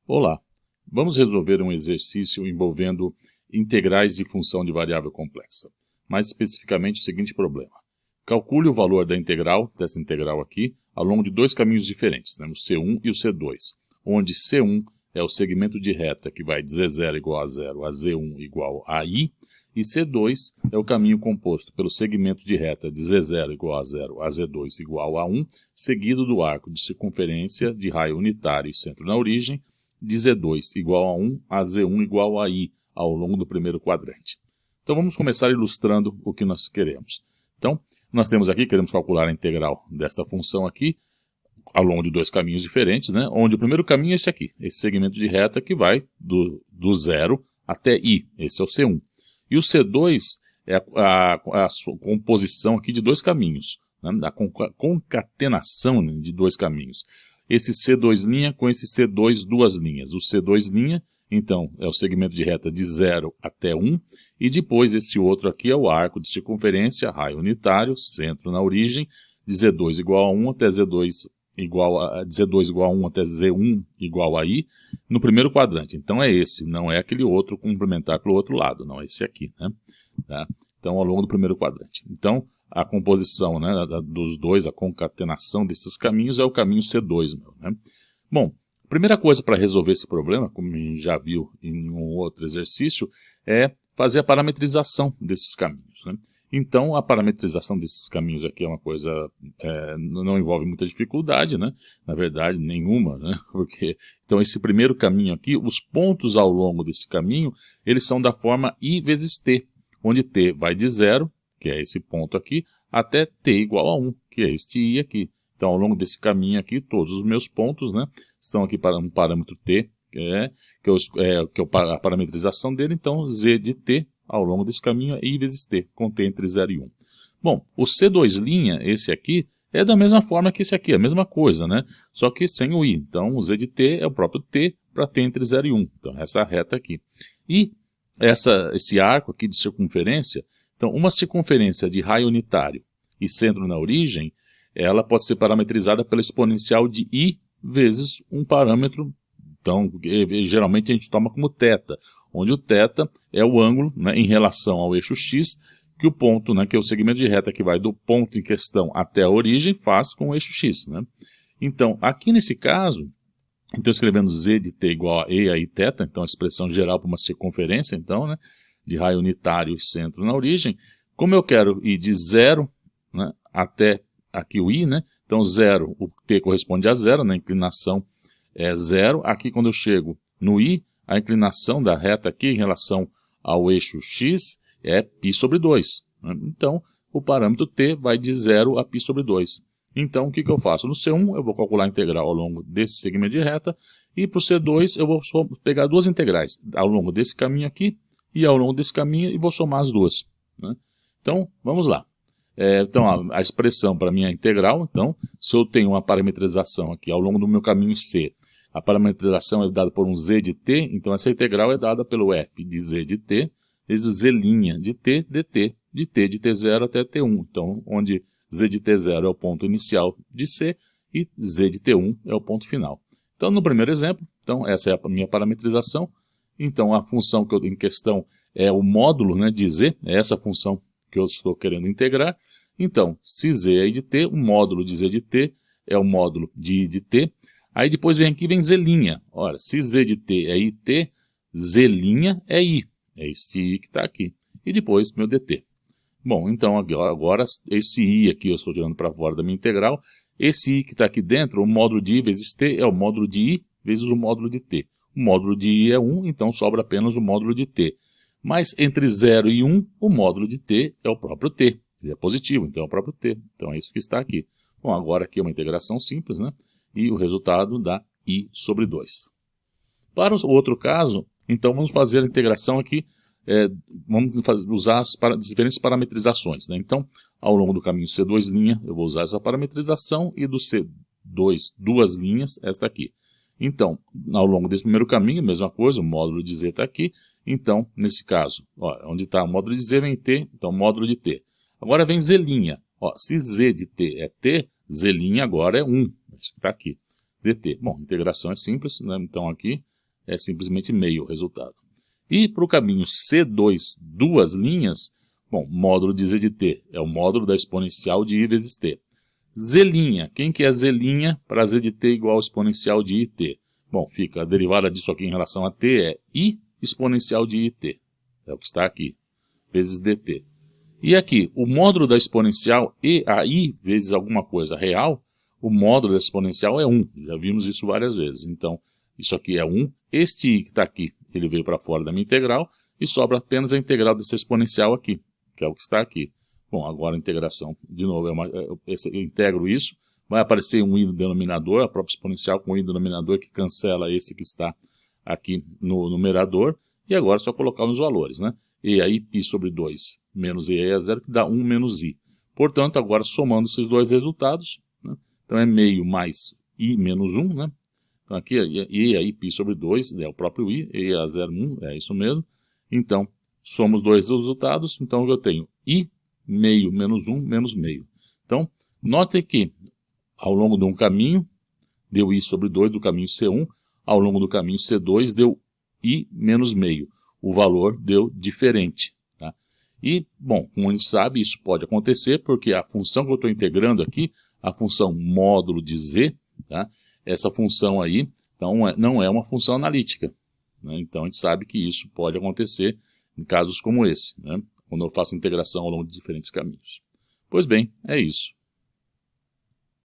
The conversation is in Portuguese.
Olá, vamos resolver um exercício envolvendo integrais de função de variável complexa. Mais especificamente o seguinte problema. Calcule o valor da integral, dessa integral aqui, ao longo de dois caminhos diferentes, né, o C1 e o C2, onde C1 é o segmento de reta que vai de Z0 igual a 0 a Z1 igual a I, e C2 é o caminho composto pelo segmento de reta de Z0 igual a 0 a Z2 igual a 1, seguido do arco de circunferência de raio unitário e centro na origem, de Z2 igual a 1 a Z1 igual a I ao longo do primeiro quadrante. Então vamos começar ilustrando o que nós queremos. Então, nós temos aqui, queremos calcular a integral desta função aqui, ao longo de dois caminhos diferentes, né? Onde o primeiro caminho é esse aqui, esse segmento de reta que vai do 0 até I, esse é o C1. E o C2 é a composição aqui de dois caminhos, né? A concatenação, né, de dois caminhos. Esse C2' com esse C2 duas linhas. O C2', então, é o segmento de reta de 0 até 1, e depois esse outro aqui é o arco de circunferência, raio unitário, centro na origem, de Z2 igual a 1 até Z2 igual a 1 até Z1 igual a I, no primeiro quadrante. Então é esse, não é aquele outro complementar pelo outro lado, não, é esse aqui, né? Tá? Então, ao longo do primeiro quadrante. Então, a composição, né, dos dois, a concatenação desses caminhos é o caminho C2, né? Bom, a primeira coisa para resolver esse problema, como a gente já viu em um outro exercício, é fazer a parametrização desses caminhos, né? Então, a parametrização desses caminhos aqui é uma coisa, não envolve muita dificuldade, né? Na verdade, nenhuma, né? Porque, então, esse primeiro caminho aqui, os pontos ao longo desse caminho, eles são da forma I vezes T, onde T vai de 0, que é esse ponto aqui, até T igual a 1, que é este I aqui. Então, ao longo desse caminho aqui, todos os meus pontos, né, estão aqui para um parâmetro T, que é a parametrização dele. Então, Z de T, ao longo desse caminho, é I vezes T, com T entre 0 e 1. Bom, o C2', esse aqui, é da mesma forma que esse aqui, a mesma coisa, né? Só que sem o I. Então, o Z de T é o próprio T para T entre 0 e 1. Então, essa reta aqui. E esse arco aqui de circunferência, então, uma circunferência de raio unitário e centro na origem, ela pode ser parametrizada pela exponencial de I vezes um parâmetro, então, geralmente a gente toma como θ, onde o θ é o ângulo, né, em relação ao eixo x, que o ponto, né, que é o segmento de reta que vai do ponto em questão até a origem, faz com o eixo x, né? Então, aqui nesse caso, então escrevendo Z de T igual a E aí θ, então a expressão geral para uma circunferência, então, né, de raio unitário e centro na origem, como eu quero ir de 0, né, até aqui o I, né, então 0, o T corresponde a 0, né, a inclinação é 0, aqui quando eu chego no I, a inclinação da reta aqui em relação ao eixo X é π sobre 2, né? Então o parâmetro T vai de 0 a π sobre 2. Então o que eu faço? No C1 eu vou calcular a integral ao longo desse segmento de reta, e para o C2 eu vou pegar duas integrais ao longo desse caminho aqui e ao longo desse caminho, e vou somar as duas, né? Então, vamos lá. Então, a expressão para minha integral, então, se eu tenho uma parametrização aqui ao longo do meu caminho C, a parametrização é dada por um Z de T, então essa integral é dada pelo F de Z de T, vezes Z' de T, dt, de T de T0 até T1. Então, onde Z de T0 é o ponto inicial de C e Z de T1 é o ponto final. Então, no primeiro exemplo, então, essa é a minha parametrização. Então, a função em questão é o módulo, né, de Z, é essa função que eu estou querendo integrar. Então, se Z é I de T, o módulo de Z de T é o módulo de I de T. Aí depois vem aqui, vem Z'. Ora, se Z de T é IT, Z' é I. É esse I que está aqui. E depois meu dt. Bom, então agora esse I aqui eu estou tirando para fora da minha integral. Esse I que está aqui dentro, o módulo de I vezes T é o módulo de I vezes o módulo de T. O módulo de I é 1, então sobra apenas o módulo de T. Mas entre 0 e 1, o módulo de T é o próprio T. Ele é positivo, então é o próprio T. Então é isso que está aqui. Bom, agora aqui é uma integração simples, né? E o resultado dá I sobre 2. Para o outro caso, então vamos fazer a integração aqui, vamos usar as diferentes parametrizações, né? Então, ao longo do caminho C2', eu vou usar essa parametrização, e do C2, duas linhas, esta aqui. Então, ao longo desse primeiro caminho, mesma coisa, o módulo de Z está aqui. Então, nesse caso, ó, onde está o módulo de Z vem T, então módulo de T. Agora vem Z'. Ó, se Z de T é T, Z' agora é 1. Isso que está aqui. dt. Bom, integração é simples, né? Então aqui é simplesmente meio o resultado. E para o caminho C2, duas linhas, bom, módulo de Z de t é o módulo da exponencial de I vezes t. Z', quem que é Z' para Z de t igual ao exponencial de IT? Bom, fica a derivada disso aqui em relação a t é I exponencial de IT. É o que está aqui, vezes dt. E aqui, o módulo da exponencial e a I vezes alguma coisa real, o módulo da exponencial é 1. Já vimos isso várias vezes. Então, isso aqui é 1. Este I que está aqui, ele veio para fora da minha integral e sobra apenas a integral dessa exponencial aqui, que é o que está aqui. Bom, agora a integração, de novo, eu integro isso, vai aparecer um i no denominador, a própria exponencial com i no denominador que cancela esse que está aqui no numerador, e agora é só colocar nos valores, né? E aí π sobre 2 menos e a zero, que dá 1 menos i. Portanto, agora somando esses dois resultados, né? Então é meio mais i menos 1, né? Então aqui e aí π sobre 2 é o próprio i, e a zero 1, é isso mesmo. Então, somos dois resultados, então eu tenho i meio menos 1 menos meio. Então, notem que ao longo de um caminho, deu i sobre 2 do caminho C1, ao longo do caminho C2 deu i menos meio. O valor deu diferente. Tá? E, bom, como a gente sabe, isso pode acontecer porque a função que eu estou integrando aqui, a função módulo de z, tá? Essa função aí então, não é uma função analítica. Né? Então, a gente sabe que isso pode acontecer em casos como esse, né? Quando eu faço integração ao longo de diferentes caminhos. Pois bem, é isso.